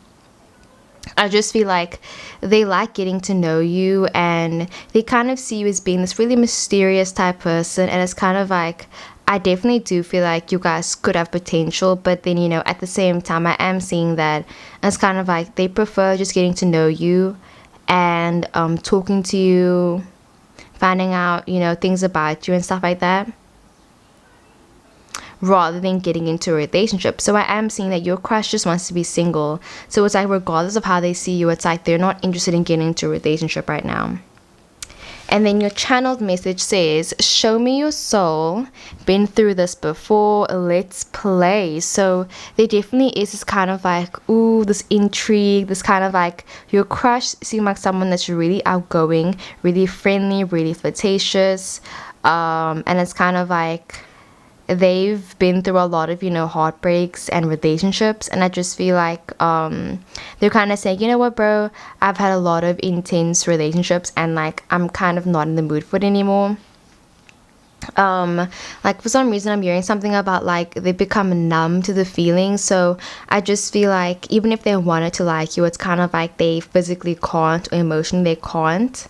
I just feel like they like getting to know you, and they kind of see you as being this really mysterious type person. And it's kind of like, I definitely do feel like you guys could have potential, but then, you know, at the same time, I am seeing that it's kind of like they prefer just getting to know you and talking to you, finding out, you know, things about you and stuff like that, rather than getting into a relationship. So I am seeing that your crush just wants to be single. So it's like regardless of how they see you, it's like they're not interested in getting into a relationship right now. And then your channeled message says, show me your soul, been through this before, let's play. So there definitely is this kind of like, ooh, this intrigue, this kind of like, your crush seems like someone that's really outgoing, really friendly, really flirtatious. And it's kind of like, they've been through a lot of, you know, heartbreaks and relationships, and I just feel like they're kind of saying, you know what, bro, I've had a lot of intense relationships and like I'm kind of not in the mood for it anymore. Like for some reason I'm hearing something about like they become numb to the feeling. So I just feel like even if they wanted to like you, it's kind of like they physically can't, or emotionally they can't.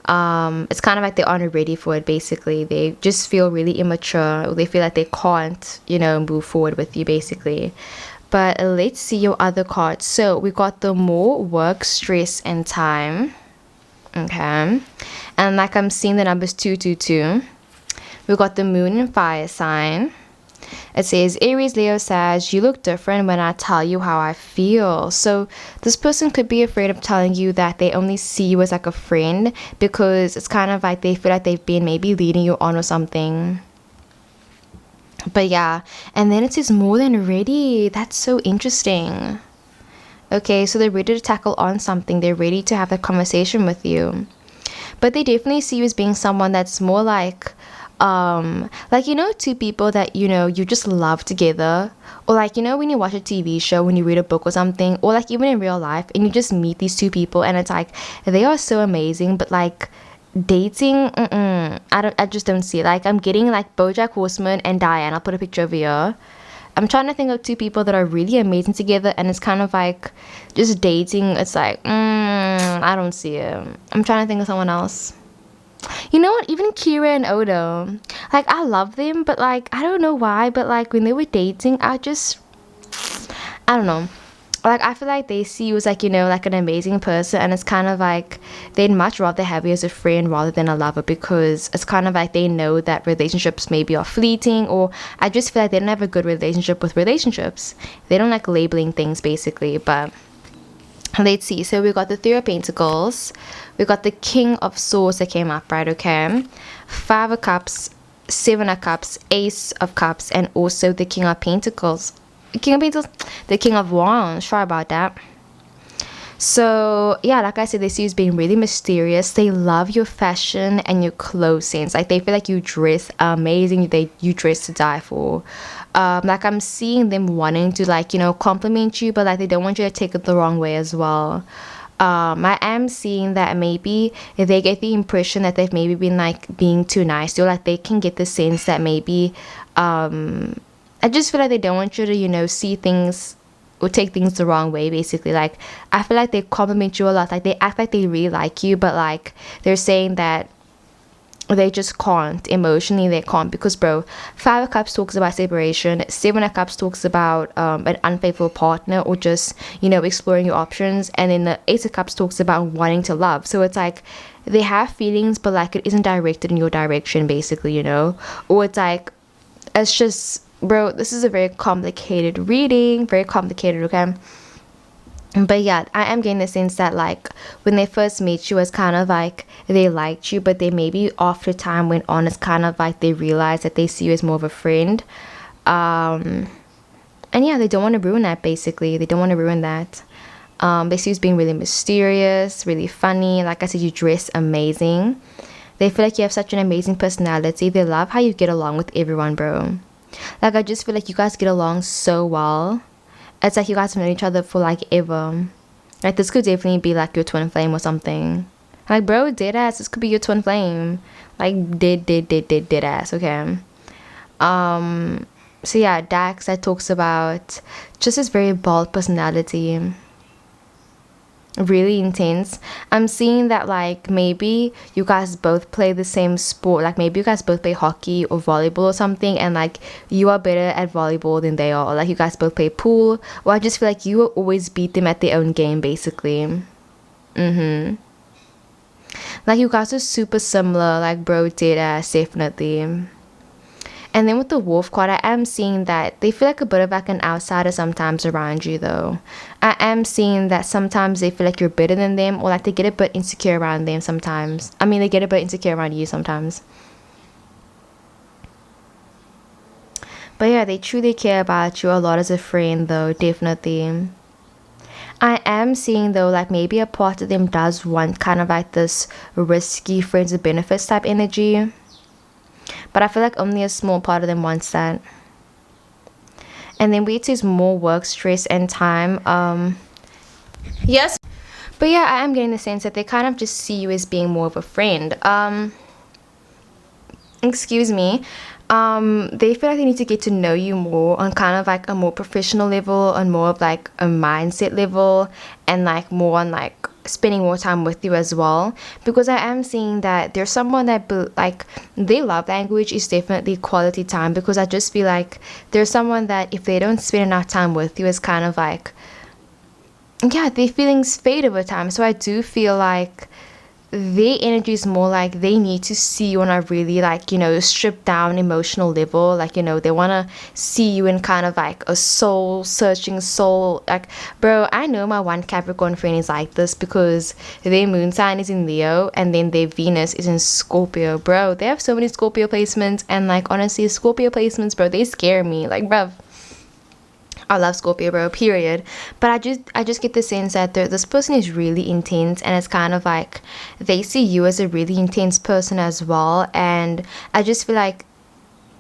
It's kind of like they aren't ready for it. Basically, they just feel really immature, or they feel like they can't, you know, move forward with you basically. But let's see your other cards. So we got the more work, stress and time. Okay, and like I'm seeing the numbers 222. We got the moon and fire sign. It says, Aries, Leo, Sag, you look different when I tell you how I feel. So this person could be afraid of telling you that they only see you as like a friend, because it's kind of like they feel like they've been maybe leading you on or something. But yeah, and then it says more than ready. That's so interesting. Okay, so they're ready to tackle on something. They're ready to have that conversation with you. But they definitely see you as being someone that's more like, you know, two people that, you know, you just love together, or like, you know, when you watch a TV show, when you read a book or something, or like even in real life, and you just meet these two people and it's like they are so amazing, but like dating, I just don't see it. Like I'm getting like BoJack Horseman and Diane. I'll put a picture over here. I'm trying to think of two people that are really amazing together, and it's kind of like just dating, it's like I don't see it. I'm trying to think of someone else. You know what? Even Kira and Odo. Like, I love them, but, like, I don't know why, but, like, when they were dating, I don't know. Like, I feel like they see you as, like, you know, like an amazing person, and it's kind of like they'd much rather have you as a friend rather than a lover, because it's kind of like they know that relationships maybe are fleeting, or I just feel like they don't have a good relationship with relationships. They don't like labeling things, basically, but let's see. So we got the Three of Pentacles, we got the King of Swords that came up, right? Okay, Five of Cups, Seven of Cups, Ace of Cups, and also the King of Pentacles. The King of Wands. Sorry about that. So yeah, like I said, they see you as being really mysterious. They love your fashion and your clothes sense. Like they feel like you dress amazing. You dress to die for. Like I'm seeing them wanting to, like, you know, compliment you, but like they don't want you to take it the wrong way as well. I am seeing that maybe if they get the impression that they've maybe been like being too nice, or like they can get the sense that maybe I just feel like they don't want you to, you know, see things or take things the wrong way, basically. Like I feel like they compliment you a lot, like they act like they really like you, but like they're saying that they just can't emotionally. They can't, because bro, Five of Cups talks about separation, Seven of Cups talks about an unfaithful partner, or just, you know, exploring your options, and then the Ace of Cups talks about wanting to love. So it's like they have feelings, but like it isn't directed in your direction, basically, you know. Or it's like, it's just, bro, this is a very complicated reading, very complicated, okay. But yeah, I am getting the sense that like when they first meet you, it's kind of like they liked you, but they maybe after time went on, it's kind of like they realize that they see you as more of a friend. And yeah, they don't want to ruin that, basically. They don't want to ruin that. They see you as being really mysterious, really funny. Like I said, you dress amazing. They feel like you have such an amazing personality. They love how you get along with everyone, bro. Like I just feel like you guys get along so well. It's like you guys have known each other for like ever. Like this could definitely be like your twin flame or something. Like bro, dead ass, this could be your twin flame. Like dead ass, okay. So yeah, Dax that talks about just his very bold personality. Really intense. I'm seeing that like maybe you guys both play the same sport, like maybe you guys both play hockey or volleyball or something, and like you are better at volleyball than they are, or like you guys both play pool, or I just feel like you will always beat them at their own game, basically. Like you guys are super similar, like bro, dead ass, definitely. And then with the wolf card, I am seeing that they feel like a bit of like an outsider sometimes around you though. I am seeing that sometimes they feel like you're better than them, or like they get a bit insecure around them sometimes. I mean, they get a bit insecure around you sometimes. But yeah, they truly care about you a lot as a friend though, definitely. I am seeing though, like maybe a part of them does want kind of like this risky friends with benefits type energy. But I feel like only a small part of them wants that. And then we choose more work stress and time. Yes. But yeah, I am getting the sense that they kind of just see you as being more of a friend. Excuse me. They feel like they need to get to know you more on kind of like a more professional level, on more of like a mindset level, and like more on like spending more time with you as well, because I am seeing that there's someone that like their love language is definitely quality time, because I just feel like there's someone that if they don't spend enough time with you, it's kind of like, yeah, their feelings fade over time. So I do feel like their energy is more like they need to see you on a really like, you know, stripped down emotional level. Like, you know, they want to see you in kind of like a soul searching soul. Like, bro, I know my one Capricorn friend is like this, because their moon sign is in Leo and then their Venus is in Scorpio. Bro, they have so many Scorpio placements, and like honestly, Scorpio placements, bro, they scare me. Like, bro, I love Scorpio, bro, period. But I just get the sense that this person is really intense, and it's kind of like they see you as a really intense person as well. And I just feel like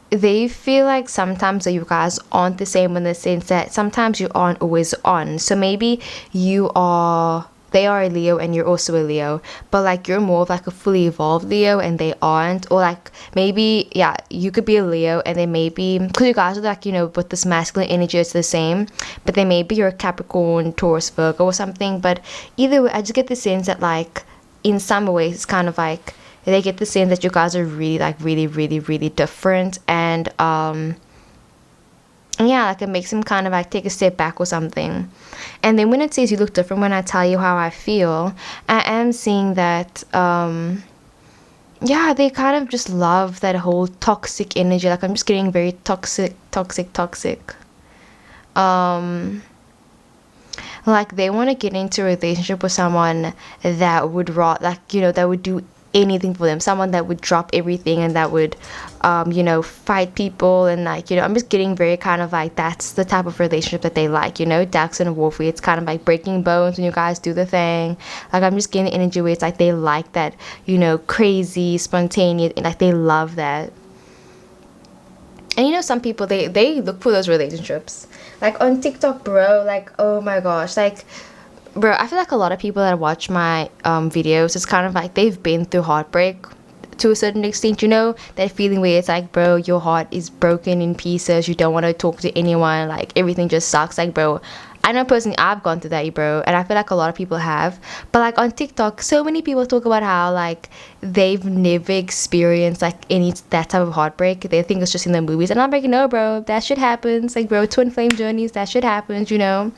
they feel like sometimes that you guys aren't the same, in the sense that sometimes you aren't always on. So maybe they are a Leo and you're also a Leo, but like you're more of like a fully evolved Leo and they aren't. Or like maybe, yeah, you could be a Leo and then maybe, because you guys are like, you know, with this masculine energy, it's the same, but then maybe you're a Capricorn, Taurus, Virgo or something. But either way, I just get the sense that like in some ways it's kind of like they get the sense that you guys are really like really really really different. And yeah, like it makes them kind of like take a step back or something. And then when it says you look different when I tell you how I feel, I am seeing that yeah, they kind of just love that whole toxic energy. Like I'm just getting very toxic. Like they want to get into a relationship with someone that would like, you know, that would do anything for them, someone that would drop everything and that would you know, fight people. And like, you know, I'm just getting very kind of like that's the type of relationship that they like, you know, Dax and Wolfie. It's kind of like breaking bones when you guys do the thing. Like I'm just getting the energy where it's like they like that, you know, crazy spontaneous, and like they love that. And you know, some people they look for those relationships like on TikTok, bro. Like, oh my gosh, like, bro, I feel like a lot of people that watch my videos, it's kind of like they've been through heartbreak to a certain extent, you know, that feeling where it's like, bro, your heart is broken in pieces, you don't want to talk to anyone, like everything just sucks. Like, bro, I know personally I've gone through that, bro, and I feel like a lot of people have. But like on TikTok, so many people talk about how like they've never experienced like any that type of heartbreak. They think it's just in the movies, and I'm like, no, bro, that shit happens. Like, bro, twin flame journeys, that shit happens, you know.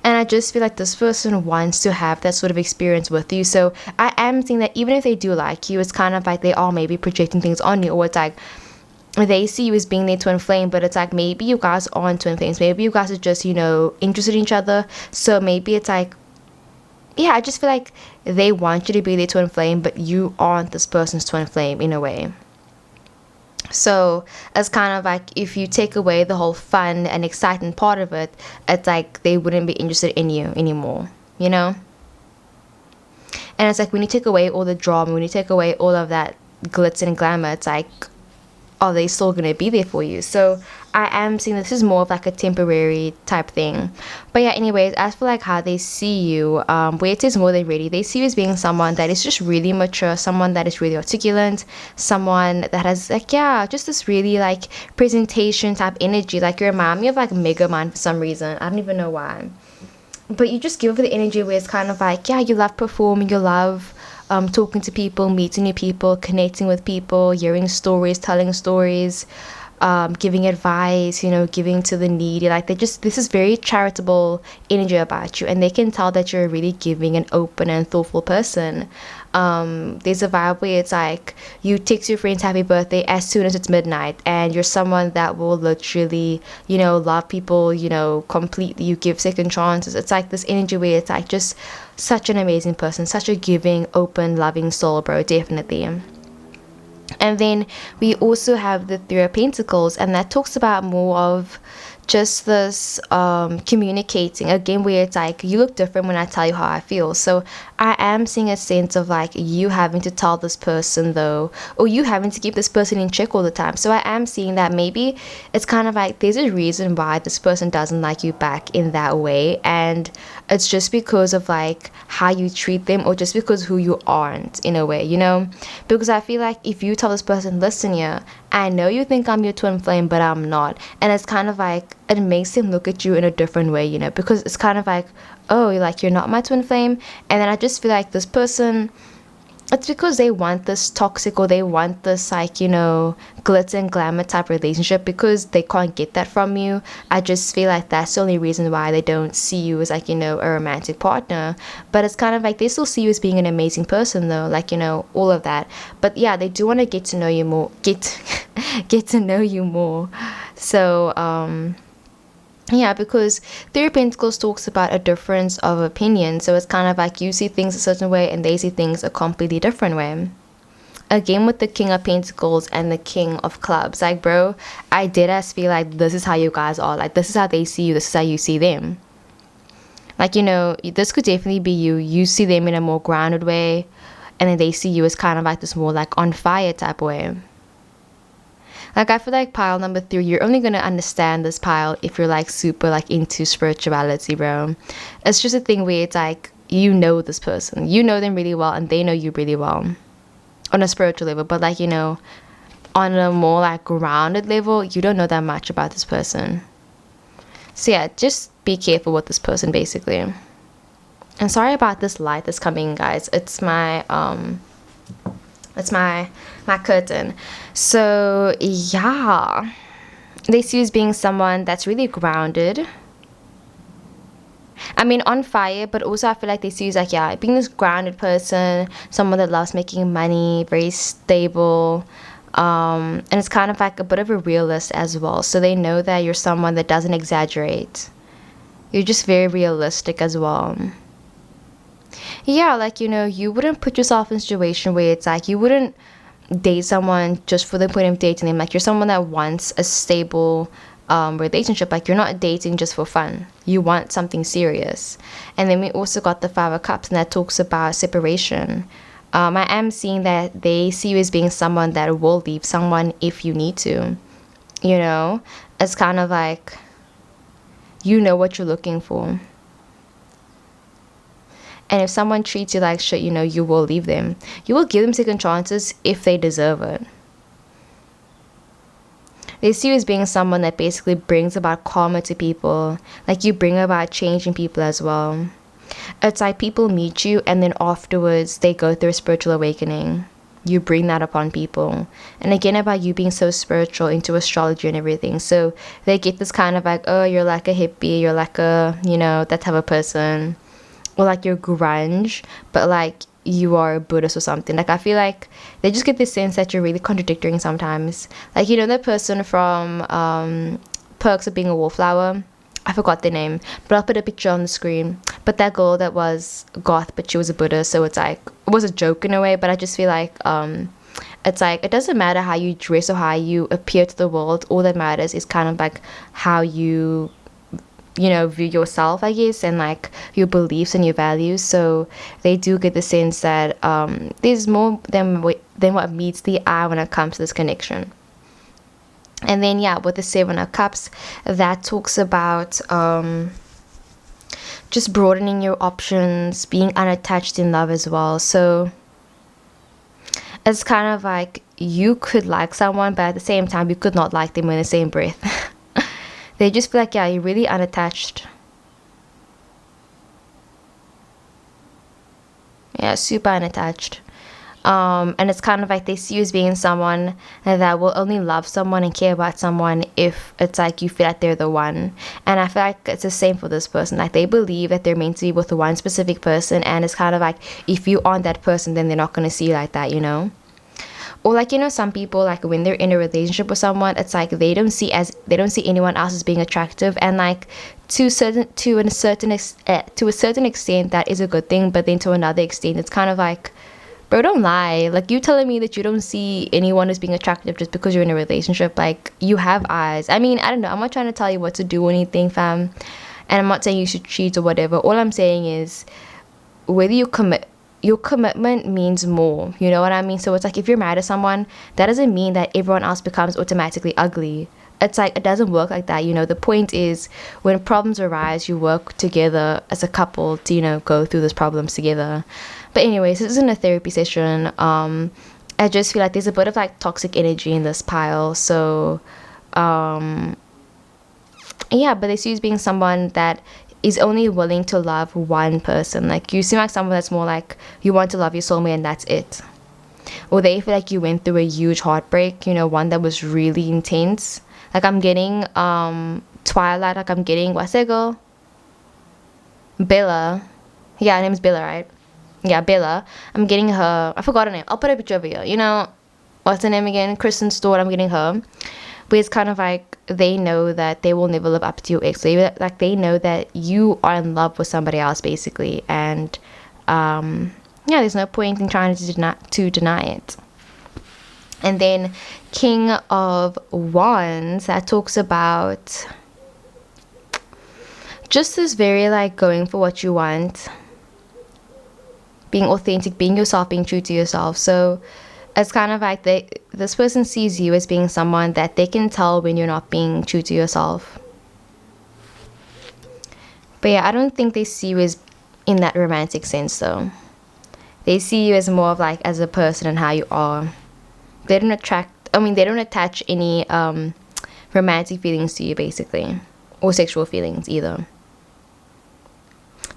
And I just feel like this person wants to have that sort of experience with you. So I am seeing that even if they do like you, it's kind of like they are maybe projecting things on you, or it's like they see you as being their twin flame, but it's like maybe you guys aren't twin flames. Maybe you guys are just, you know, interested in each other. So maybe it's like, yeah, I just feel like they want you to be their twin flame, but you aren't this person's twin flame in a way. So it's kind of like if you take away the whole fun and exciting part of it, it's like they wouldn't be interested in you anymore, you know? And it's like when you take away all the drama, when you take away all of that glitz and glamour, it's like, are they still going to be there for you? So I am seeing this is more of like a temporary type thing. But yeah, anyways, as for like how they see you, where it is more than ready, they see you as being someone that is just really mature, someone that is really articulate, someone that has like, yeah, just this really like presentation type energy. Like you remind me of like Megamind for some reason. I don't even know why. But you just give it the energy where it's kind of like, yeah, you love performing, you love talking to people, meeting new people, connecting with people, hearing stories, telling stories. giving advice, giving to the needy. Like this is very charitable energy about you, and they can tell that you're a really giving and open and thoughtful person. There's a vibe where it's like you text your friends happy birthday as soon as it's midnight, and you're someone that will literally, love people, completely. You give second chances. It's like this energy where it's like just such an amazing person, such a giving, open, loving soul, bro, definitely. And then we also have the Three of Pentacles, and that talks about more of just this communicating again, where it's like you look different when I tell you how I feel. So I am seeing a sense of like you having to tell this person though, or you having to keep this person in check all the time. So I am seeing that maybe it's kind of like there's a reason why this person doesn't like you back in that way, and it's just because of like how you treat them, or just because who you aren't in a way, because I feel like if you tell this person, listen, yeah, I know you think I'm your twin flame, but I'm not. And it's kind of like, it makes them look at you in a different way, because it's kind of like, oh, you're not my twin flame. And then I just feel like this person, it's because they want this toxic, or they want this like, glitz and glamour type relationship, because they can't get that from you. I just feel like that's the only reason why they don't see you as like, a romantic partner. But it's kind of like they still see you as being an amazing person though, like, all of that. But yeah, they do want to get to know you more, get to know you more. So yeah, because Three of Pentacles talks about a difference of opinion. So it's kind of like you see things a certain way and they see things a completely different way. Again, with the King of Pentacles and the King of Clubs, like, bro, I did as feel like this is how you guys are. Like, this is how they see you, this is how you see them. Like, this could definitely be you. You see them in a more grounded way, and then they see you as kind of like this more like on fire type way. Like, I feel like pile number 3, you're only going to understand this pile if you're like super like into spirituality, bro. It's just a thing where it's like, this person, them really well, and they know you really well on a spiritual level. But like, on a more like grounded level, you don't know that much about this person. So yeah, just be careful with this person, basically. And sorry about this light that's coming, guys. It's my curtain. So yeah, they see you as being someone that's really grounded, I mean on fire, but also I feel like they see you as like, yeah, being this grounded person, someone that loves making money, very stable, and it's kind of like a bit of a realist as well. So they know that you're someone that doesn't exaggerate. You're just very realistic as well. Yeah, like, you wouldn't put yourself in a situation where it's like you wouldn't date someone just for the point of dating them. Like, you're someone that wants a stable relationship. Like, you're not dating just for fun. You want something serious. And then we also got the Five of Cups, and that talks about separation. I am seeing that they see you as being someone that will leave someone if you need to. It's kind of like what you're looking for. And if someone treats you like shit, you will leave them. You will give them second chances if they deserve it. They see you as being someone that basically brings about karma to people. Like, you bring about change in people as well. It's like people meet you, and then afterwards they go through a spiritual awakening. You bring that upon people. And again, about you being so spiritual, into astrology and everything. So they get this kind of like, oh, you're like a hippie, you're like a, that type of person. Or like you're grunge, but like you are a Buddhist or something. Like, I feel like they just get this sense that you're really contradicting sometimes. Like, the person from Perks of Being a Wallflower, I forgot their name, but I'll put a picture on the screen. But that girl that was goth, but she was a Buddhist, so it's like, it was a joke in a way. But I just feel like it's like, it doesn't matter how you dress or how you appear to the world. All that matters is kind of like how you view yourself, I guess, and like your beliefs and your values. So they do get the sense that there's more than what meets the eye when it comes to this connection. And then yeah, with the Seven of Cups, that talks about just broadening your options, being unattached in love as well. So it's kind of like you could like someone, but at the same time you could not like them in the same breath. They just feel like, yeah, you're really unattached. Yeah, super unattached. And it's kind of like they see you as being someone that will only love someone and care about someone if it's like you feel like they're the one. And I feel like it's the same for this person. Like they believe that they're meant to be with the one specific person, and it's kind of like if you aren't that person, then they're not going to see you like that, you know. Or like, you know, some people, like when they're in a relationship with someone, it's like they don't see anyone else as being attractive, and like to a certain extent that is a good thing, but then to another extent it's kind of like, bro, don't lie. Like, you telling me that you don't see anyone as being attractive just because you're in a relationship. Like, you have eyes. I mean, I don't know, I'm not trying to tell you what to do or anything, fam, and I'm not saying you should cheat or whatever. All I'm saying is whether you commit, your commitment means more, you know what I mean? So it's like if you're mad at someone, that doesn't mean that everyone else becomes automatically ugly. It's like, it doesn't work like that, you know. The point is, when problems arise, you work together as a couple to, you know, go through those problems together. But anyways, this isn't a therapy session. I just feel like there's a bit of like toxic energy in this pile. So yeah, but they see you as being someone that is only willing to love one person. Like, you seem like someone that's more like you want to love your soulmate and that's it. Or they feel like you went through a huge heartbreak, you know, one that was really intense. Like, I'm getting Twilight, like I'm getting, what's that girl? Bella. Yeah, her name's Bella, right? Yeah, Bella. I'm getting her, I forgot her name. I'll put a picture over here. You know, what's her name again? Kristen Stewart, I'm getting her. But it's kind of like they know that they will never live up to your ex. They know that you are in love with somebody else, basically. And yeah, there's no point in trying to deny it. And then King of Wands, that talks about just this very like going for what you want, being authentic, being yourself, being true to yourself. So it's kind of like this person sees you as being someone that they can tell when you're not being true to yourself. But yeah, I don't think they see you as in that romantic sense though. They see you as more of like as a person and how you are. They don't attach any romantic feelings to you, basically, or sexual feelings either,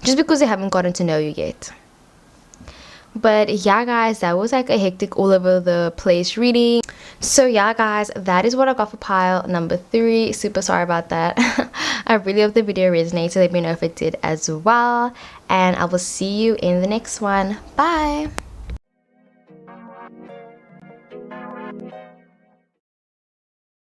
just because they haven't gotten to know you yet. But yeah, guys, that was like a hectic all over the place reading. So yeah, guys, that is what I got for pile number 3. Super sorry about that. I really hope the video resonated. Let me know if it did as well, and I will see you in the next one. Bye.